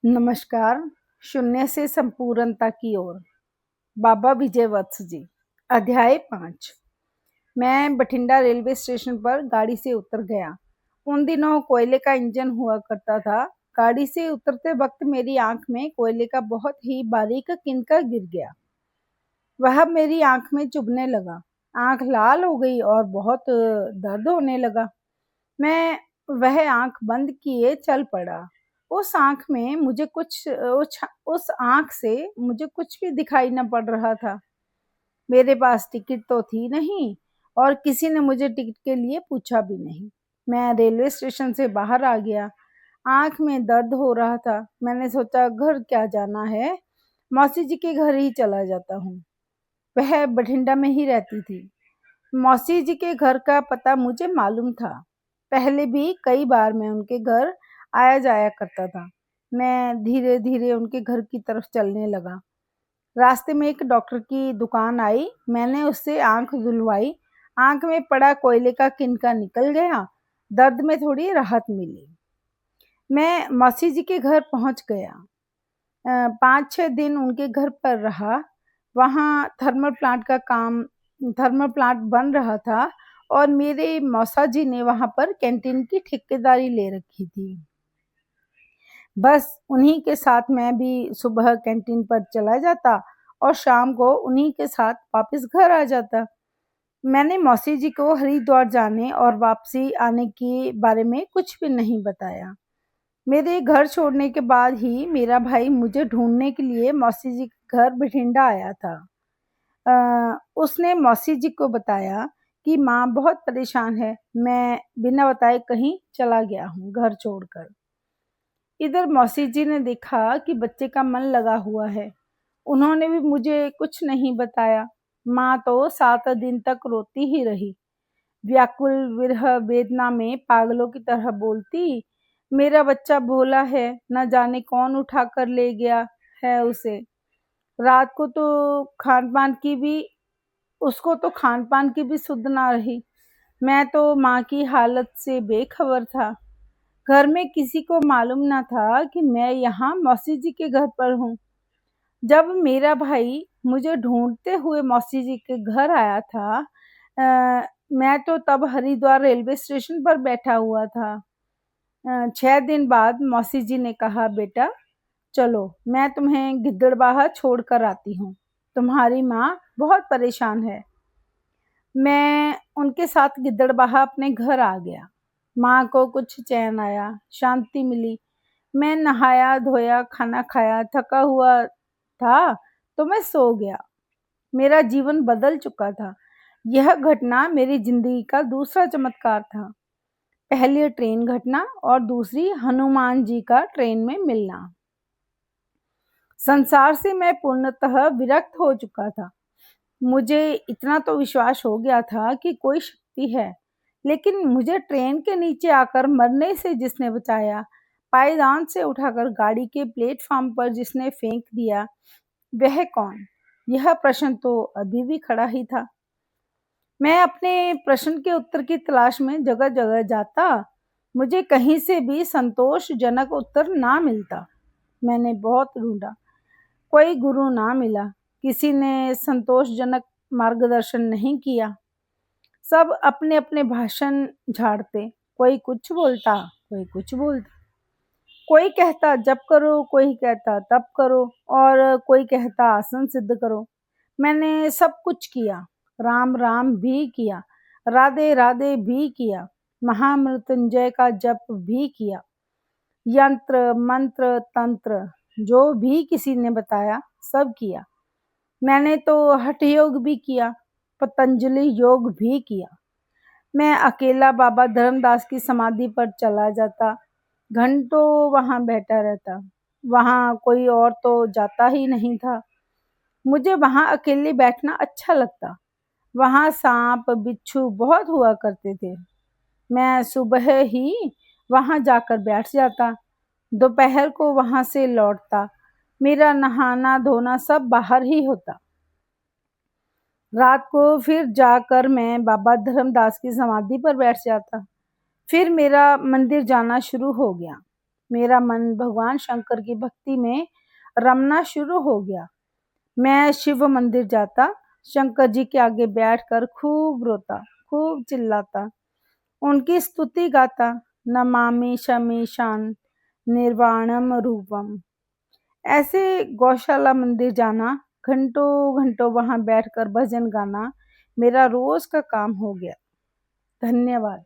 नमस्कार। शून्य से संपूर्णता की ओर। बाबा विजय वत्स जी। अध्याय 5। मैं बठिंडा रेलवे स्टेशन पर गाड़ी से उतर गया। उन दिनों कोयले का इंजन हुआ करता था। गाड़ी से उतरते वक्त मेरी आंख में कोयले का बहुत ही बारीक किनका गिर गया। वह मेरी आंख में चुभने लगा। आंख लाल हो गई और बहुत दर्द होने लगा। मैं वह आंख बंद किए चल पड़ा। उस आंख में मुझे कुछ उस आंख से मुझे कुछ भी दिखाई न पड़ रहा था। मेरे पास टिकट तो थी नहीं और किसी ने मुझे टिकट के लिए पूछा भी नहीं। मैं रेलवे स्टेशन से बाहर आ गया। आंख में दर्द हो रहा था। मैंने सोचा घर क्या जाना है, मौसी जी के घर ही चला जाता हूँ। वह बठिंडा में ही रहती थी। मौसी जी के घर का पता मुझे मालूम था। पहले भी कई बार मैं उनके घर आया जाया करता था। मैं धीरे धीरे उनके घर की तरफ चलने लगा। रास्ते में एक डॉक्टर की दुकान आई। मैंने उससे आंख धुलवाई। आंख में पड़ा कोयले का किनका निकल गया। दर्द में थोड़ी राहत मिली। मैं मौसी जी के घर पहुंच गया। 5-6 दिन उनके घर पर रहा। वहाँ थर्मल प्लांट बन रहा था और मेरे मौसा जी ने वहाँ पर कैंटीन की ठेकेदारी ले रखी थी। बस उन्हीं के साथ मैं भी सुबह कैंटीन पर चला जाता और शाम को उन्हीं के साथ वापस घर आ जाता। मैंने मौसी जी को हरिद्वार जाने और वापसी आने के बारे में कुछ भी नहीं बताया। मेरे घर छोड़ने के बाद ही मेरा भाई मुझे ढूंढने के लिए मौसी जी के घर बठिंडा आया था। उसने मौसी जी को बताया कि माँ बहुत परेशान है। मैं बिना बताए कहीं चला गया हूँ घर छोड़कर। इधर मौसी जी ने देखा कि बच्चे का मन लगा हुआ है। उन्होंने भी मुझे कुछ नहीं बताया। माँ तो 7 दिन तक रोती ही रही। व्याकुल विरह वेदना में पागलों की तरह बोलती, मेरा बच्चा भोला है, न जाने कौन उठा कर ले गया है उसे। रात को तो खान पान की भी उसको तो खान पान की भी सुध ना रही। मैं तो माँ की हालत से बेखबर था। घर में किसी को मालूम ना था कि मैं यहाँ मौसी जी के घर पर हूँ। जब मेरा भाई मुझे ढूंढते हुए मौसी जी के घर आया था, मैं तो तब हरिद्वार रेलवे स्टेशन पर बैठा हुआ था। 6 दिन बाद मौसी जी ने कहा, बेटा चलो मैं तुम्हें गिद्दड़बाहा छोड़ कर आती हूँ। तुम्हारी माँ बहुत परेशान है। मैं उनके साथ गिद्दड़बाहा अपने घर आ गया। माँ को कुछ चैन आया, शांति मिली। मैं नहाया धोया, खाना खाया, थका हुआ था तो मैं सो गया। मेरा जीवन बदल चुका था। यह घटना मेरी जिंदगी का दूसरा चमत्कार था। पहली ट्रेन घटना और दूसरी हनुमान जी का ट्रेन में मिलना। संसार से मैं पूर्णतः विरक्त हो चुका था। मुझे इतना तो विश्वास हो गया था कि कोई शक्ति है, लेकिन मुझे ट्रेन के नीचे आकर मरने से जिसने बचाया, पायदान से उठाकर गाड़ी के प्लेटफॉर्म पर जिसने फेंक दिया, वह कौन? यह प्रश्न तो अभी भी खड़ा ही था। मैं अपने प्रश्न के उत्तर की तलाश में जगह जगह जाता। मुझे कहीं से भी संतोषजनक उत्तर ना मिलता। मैंने बहुत ढूंढा, कोई गुरु ना मिला। किसी ने संतोषजनक मार्गदर्शन नहीं किया। सब अपने अपने भाषण झाड़ते। कोई कुछ बोलता, कोई कुछ बोलता। कोई कहता जप करो, कोई कहता तप करो और कोई कहता आसन सिद्ध करो। मैंने सब कुछ किया। राम राम भी किया, राधे राधे भी किया, महामृत्युंजय का जप भी किया, यंत्र मंत्र तंत्र जो भी किसी ने बताया सब किया। मैंने तो हठ योग भी किया, पतंजलि योग भी किया। मैं अकेला बाबा धर्मदास की समाधि पर चला जाता, घंटों वहां बैठा रहता। वहां कोई और तो जाता ही नहीं था। मुझे वहां अकेले बैठना अच्छा लगता। वहां सांप बिच्छू बहुत हुआ करते थे। मैं सुबह ही वहां जाकर बैठ जाता, दोपहर को वहां से लौटता। मेरा नहाना धोना सब बाहर ही होता। रात को फिर जाकर मैं बाबा धर्मदास की समाधि पर बैठ जाता। फिर मेरा मंदिर जाना शुरू हो गया। मेरा मन भगवान शंकर की भक्ति में रमना शुरू हो गया। मैं शिव मंदिर जाता, शंकर जी के आगे बैठकर खूब रोता, खूब चिल्लाता, उनकी स्तुति गाता, नमामि शमीशान निर्वाणम रूपम। ऐसे गौशाला मंदिर जाना, घंटों घंटों वहां बैठकर भजन गाना मेरा रोज का काम हो गया। धन्यवाद।